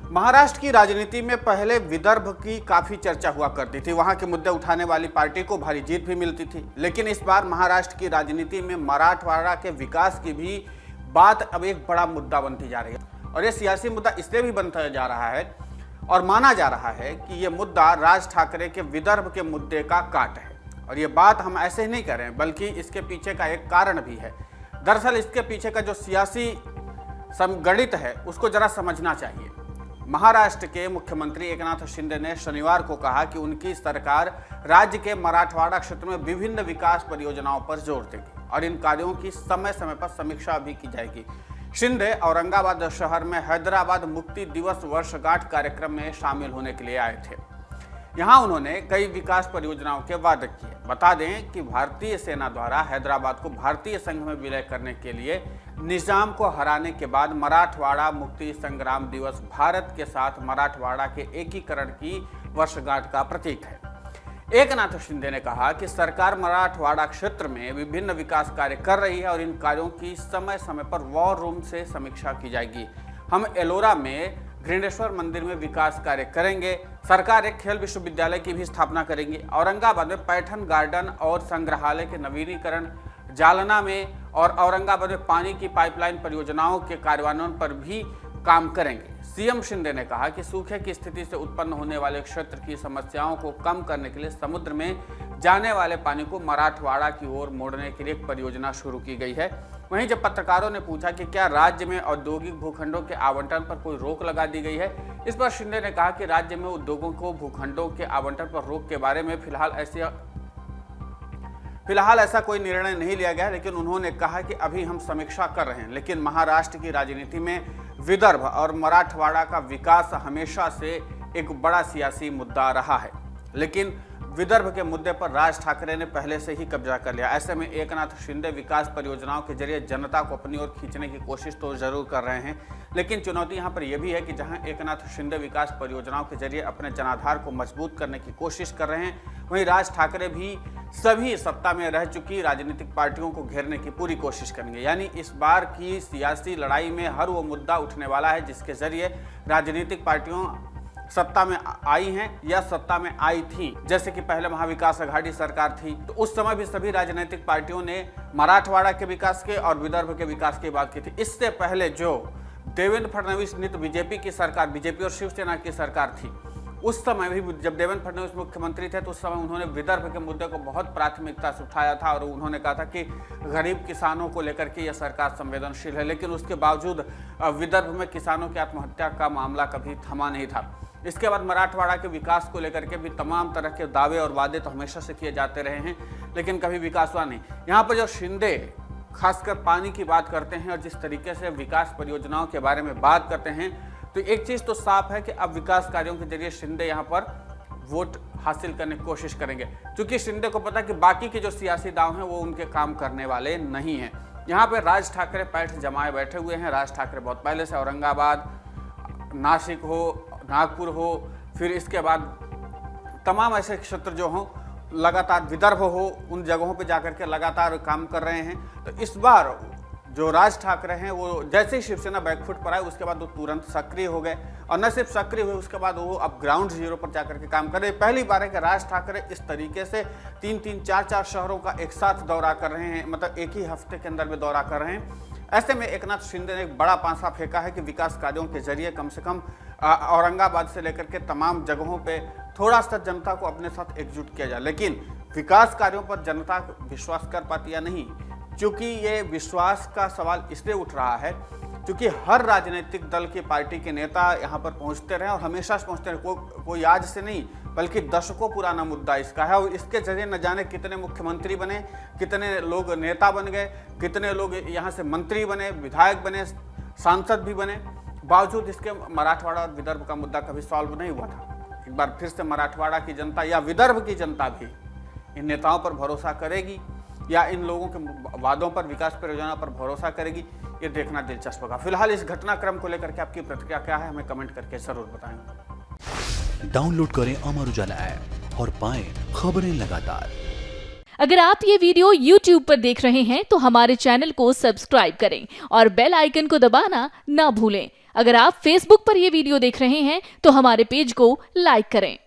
महाराष्ट्र की राजनीति में पहले विदर्भ की काफी चर्चा हुआ करती थी। वहां के मुद्दे उठाने वाली पार्टी को भारी जीत भी मिलती थी। लेकिन इस बार महाराष्ट्र की राजनीति में मराठवाड़ा के विकास की भी बात अब एक बड़ा मुद्दा बनती जा रही है और यह सियासी मुद्दा इसलिए भी बनता जा रहा है और माना जा रहा है कि यह मुद्दा राज ठाकरे के विदर्भ के मुद्दे का काट है। और ये बात हम ऐसे ही नहीं कर रहे हैं, बल्कि इसके पीछे का एक कारण भी है। दरअसल इसके पीछे का जो सियासी गणित है उसको जरा समझना चाहिए। महाराष्ट्र के मुख्यमंत्री एकनाथ शिंदे ने शनिवार को कहा कि उनकी सरकार राज्य के मराठवाड़ा क्षेत्र में विभिन्न विकास परियोजनाओं पर जोर देगी और इन कार्यों की समय समय पर समीक्षा भी की जाएगी। शिंदे औरंगाबाद शहर में हैदराबाद मुक्ति दिवस वर्षगांठ कार्यक्रम में शामिल होने के लिए आए थे। यहां उन्होंने कई विकास परियोजनाओं के वादे किए। बता दें कि भारतीय सेना द्वारा हैदराबाद को भारतीय संघ में विलय करने के लिए निजाम को हराने के बाद मराठवाड़ा मुक्ति संग्राम दिवस भारत के साथ मराठवाड़ा के एकीकरण की वर्षगांठ का प्रतीक है। एकनाथ शिंदे ने कहा कि सरकार मराठवाड़ा क्षेत्र में विभिन्न विकास कार्य कर रही है और इन कार्यों की समय समय पर वॉर रूम से समीक्षा की जाएगी। हम एलोरा में घृणेश्वर मंदिर में विकास कार्य करेंगे। सरकार एक खेल विश्वविद्यालय की भी स्थापना करेंगी। औरंगाबाद में पैठन गार्डन और संग्रहालय के नवीनीकरण, जालना में और औरंगाबाद में पानी की पाइपलाइन परियोजनाओं के कार्यान्वयन पर भी काम करेंगे। सीएम शिंदे ने कहा कि सूखे की स्थिति से उत्पन्न होने वाले क्षेत्र की समस्याओं को कम करने के लिए समुद्र में जाने वाले पानी को मराठवाड़ा की ओर मोड़ने के लिए एक परियोजना शुरू की गई है। वहीं जब पत्रकारों ने पूछा कि क्या राज्य में औद्योगिक भूखंडों के आवंटन पर कोई रोक लगा दी गई है, इस पर शिंदे ने कहा कि राज्य में उद्योगों को भूखंडों के आवंटन पर रोक के बारे में फिलहाल ऐसा कोई निर्णय नहीं लिया गया। लेकिन उन्होंने कहा कि अभी हम समीक्षा कर रहे हैं। लेकिन महाराष्ट्र की राजनीति में विदर्भ और मराठवाड़ा का विकास हमेशा से एक बड़ा सियासी मुद्दा रहा है। लेकिन विदर्भ के मुद्दे पर राज ठाकरे ने पहले से ही कब्जा कर लिया। ऐसे में एकनाथ शिंदे विकास परियोजनाओं के जरिए जनता को अपनी ओर खींचने की कोशिश तो जरूर कर रहे हैं, लेकिन चुनौती यहाँ पर यह भी है कि जहां एकनाथ शिंदे विकास परियोजनाओं के जरिए अपने जनाधार को मजबूत करने की कोशिश कर रहे हैं, वहीं राज ठाकरे भी सभी सत्ता में रह चुकी राजनीतिक पार्टियों को घेरने की पूरी कोशिश करेंगे। यानी इस बार की सियासी लड़ाई में हर वो मुद्दा उठने वाला है जिसके जरिए राजनीतिक पार्टियों सत्ता में आई हैं या सत्ता में आई थी। जैसे कि पहले महाविकास अघाड़ी सरकार थी तो उस समय भी सभी राजनीतिक पार्टियों ने मराठवाड़ा के विकास के और विदर्भ के विकास की बात की थी। इससे पहले जो देवेंद्र फडणवीस नित बीजेपी की सरकार, बीजेपी और शिवसेना की सरकार थी, उस समय भी जब देवेंद्र फडणवीस मुख्यमंत्री थे तो उस समय उन्होंने विदर्भ के मुद्दे को बहुत प्राथमिकता से उठाया था और उन्होंने कहा था कि गरीब किसानों को लेकर के यह सरकार संवेदनशील है। लेकिन उसके बावजूद विदर्भ में किसानों की आत्महत्या का मामला कभी थमा नहीं था। इसके बाद मराठवाड़ा के विकास को लेकर के भी तमाम तरह के दावे और वादे तो हमेशा से किए जाते रहे हैं, लेकिन कभी विकास हुआ नहीं। यहाँ पर जो शिंदे खासकर पानी की बात करते हैं और जिस तरीके से विकास परियोजनाओं के बारे में बात करते हैं, तो एक चीज़ तो साफ है कि अब विकास कार्यों के जरिए शिंदे यहाँ पर वोट हासिल करने की कोशिश करेंगे, क्योंकि शिंदे को पता है कि बाकी के जो सियासी दाव हैं वो उनके काम करने वाले नहीं हैं। यहाँ पर राज ठाकरे पैठ जमाए बैठे हुए हैं। राज ठाकरे बहुत पहले से औरंगाबाद, नासिक हो, नागपुर हो, फिर इसके बाद तमाम ऐसे क्षेत्र जो हों, लगातार विदर्भ हो, उन जगहों पे जाकर के लगातार काम कर रहे हैं। तो इस बार जो राज ठाकरे हैं वो जैसे ही शिवसेना बैकफुट पर आए उसके बाद वो तुरंत सक्रिय हो गए और न सिर्फ सक्रिय हुए, उसके बाद वो अब ग्राउंड जीरो पर जाकर के काम कर रहे हैं। पहली बार है कि राज ठाकरे इस तरीके से 3-3, 4-4 शहरों का एक साथ दौरा कर रहे हैं, मतलब एक ही हफ्ते के अंदर में दौरा कर रहे हैं। ऐसे में एकनाथ शिंदे ने एक बड़ा पांसा फेंका है कि विकास कार्यों के जरिए कम से कम औरंगाबाद से लेकर के तमाम जगहों पे थोड़ा सा जनता को अपने साथ एकजुट किया जाए। लेकिन विकास कार्यों पर जनता विश्वास कर पाती या नहीं, क्योंकि ये विश्वास का सवाल इसलिए उठ रहा है क्योंकि हर राजनीतिक दल की पार्टी के नेता यहाँ पर पहुँचते रहे और हमेशा से पहुँचते रहे। कोई आज से नहीं बल्कि दशकों पुराना मुद्दा इसका है और इसके जरिए न जाने कितने मुख्यमंत्री बने, कितने लोग नेता बन गए, कितने लोग यहाँ से मंत्री बने, विधायक बने, सांसद भी बने। बावजूद इसके मराठवाड़ा और विदर्भ का मुद्दा कभी सॉल्व नहीं हुआ था। एक बार फिर से मराठवाड़ा की जनता या विदर्भ की जनता भी इन नेताओं पर भरोसा करेगी या इन लोगों के वादों पर, विकास परियोजना पर भरोसा करेगी, ये देखना दिलचस्प होगा। फिलहाल इस घटनाक्रम को लेकर के आपकी प्रतिक्रिया क्या है, हमें कमेंट करके जरूर बताएं। डाउनलोड करें अमर उजाला ऐप और पाएं खबरें लगातार। अगर आप ये वीडियो YouTube पर देख रहे हैं तो हमारे चैनल को सब्सक्राइब करें और बेल आइकन को दबाना ना भूलें। अगर आप Facebook पर यह वीडियो देख रहे हैं तो हमारे पेज को लाइक करें।